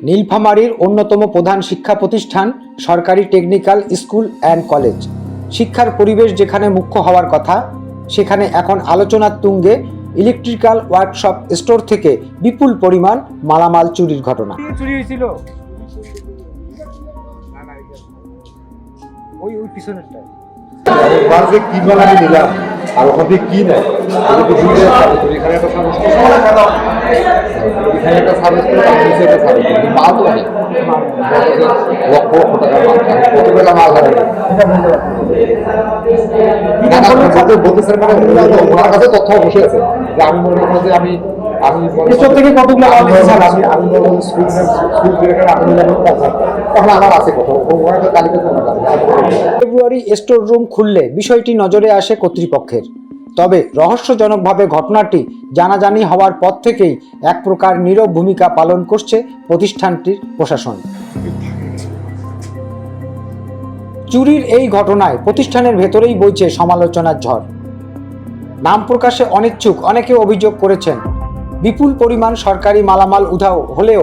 নীলফামারীর অন্যতম প্রধান শিক্ষা প্রতিষ্ঠান সরকারি টেকনিক্যাল স্কুল অ্যান্ড কলেজ। শিক্ষার পরিবেশ যেখানে মুখ্য হওয়ার কথা, সেখানে এখন আলোচনার তুঙ্গে ইলেকট্রিক্যাল ওয়ার্কশপ স্টোর থেকে বিপুল পরিমাণ মালামাল চুরির ঘটনা। চুরি হয়েছিল ওই পিছনেরটা কি মাল আমি নিলাম আর ওখান থেকে কি নেয় এখানে একটা মাল তো অনেক লক্ষ লক্ষ টাকার মাল কত টাকা মাল হারাবে বলতেছেন মানে ওনার কাছে তথ্য বসে আছে যে আমি মনে করি যে আমি থেকে কতগুলো ফেব্রুয়ারি স্টোর রুম খুললে বিষয়টি নজরে আসে কর্তৃপক্ষের। তবে রহস্যজনকভাবে ঘটনাটি জানাজানি হওয়ার পর থেকেই এক প্রকার নীরব ভূমিকা পালন করছে প্রতিষ্ঠানটির প্রশাসন। চুরির এই ঘটনায় প্রতিষ্ঠানের ভেতরেই বইছে সমালোচনার ঝড়। নাম প্রকাশে অনিচ্ছুক অনেকে অভিযোগ করেছেন, বিপুল পরিমাণ সরকারি মালামাল উধাও হলেও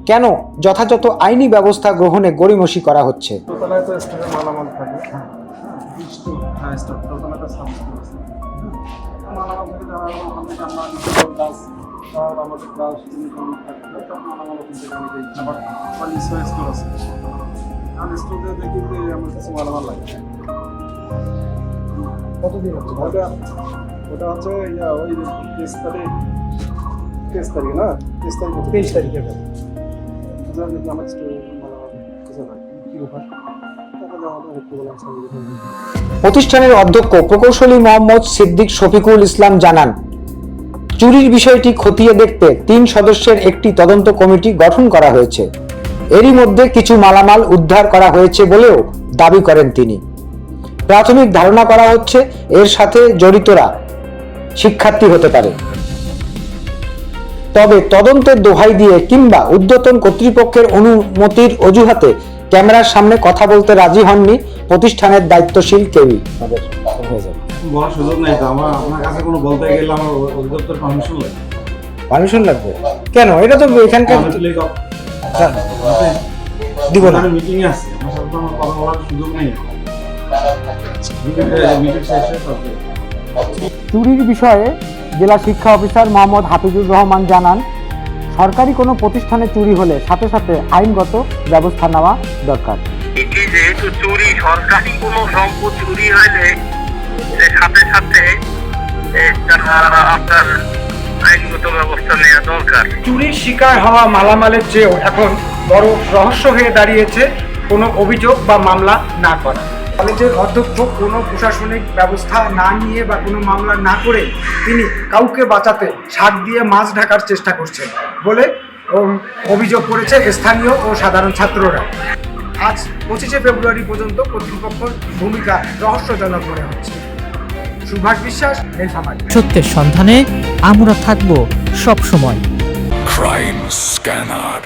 কেন যথাযথ আইনি ব্যবস্থা গ্রহণে গড়িমসি করা হচ্ছে। কতদিন ওটা হচ্ছে ওই 23 তারিখ না 23 তারিখে প্রতিষ্ঠানের অধ্যক্ষ প্রকৌশলী মোহাম্মদ সিদ্দিক শফিকুল ইসলাম জানান, চুরির বিষয়টি খতিয়ে দেখতে 3 সদস্যের একটি তদন্ত কমিটি গঠন করা হয়েছে। এরই মধ্যে কিছু মালামাল উদ্ধার করা হয়েছে বলেও দাবি করেন তিনি। প্রাথমিক ধারণা করা হচ্ছে এর সাথে জড়িতরা শিক্ষার্থী হতে পারে। তবে তদন্তের দোহাই দিয়ে কিংবা ঊর্ধ্বতন কর্তৃপক্ষের অনুমতির অজুহাতে ক্যামেরার সামনে কথা বলতে রাজি হননি প্রতিষ্ঠানের দায়িত্বশীল কেউই। পারমিশন লাগবে কেন? এটা তো এখানকার দিব না। চুরির বিষয়ে জেলা শিক্ষা অফিসার মোহাম্মদ হাফিজুর রহমান জানান, সরকারি কোনো প্রতিষ্ঠানে চুরি হলে সাথে সাথে আইনগত ব্যবস্থা নেওয়া দরকার। যেহেতু চুরি সরকারি কোনো সম্পদ চুরি হলে সাথে সাথে আপনার আইনগত ব্যবস্থা নেওয়া দরকার। চুরির শিকার হওয়া মালামালের চেয়েও এখন বড় রহস্য হয়ে দাঁড়িয়েছে কোনো অভিযোগ বা মামলা না করা। কলেজের অধ্যক্ষ কোনো প্রশাসনিক ব্যবস্থা না নিয়ে বা কোনো মামলা না করে তিনি কাউকে বাঁচাতে শাক দিয়ে মাছ ঢাকার চেষ্টা করছেন বলে অভিযোগ করেছে স্থানীয় ও সাধারণ ছাত্ররা। আজ 25 ফেব্রুয়ারি পর্যন্ত কর্তৃপক্ষের ভূমিকা রহস্যজনক মনে হচ্ছে। সুভাষ বিশ্বাস, নীলফামারী। সত্যের সন্ধানে আমরা থাকব সব সময়। Crime scanner.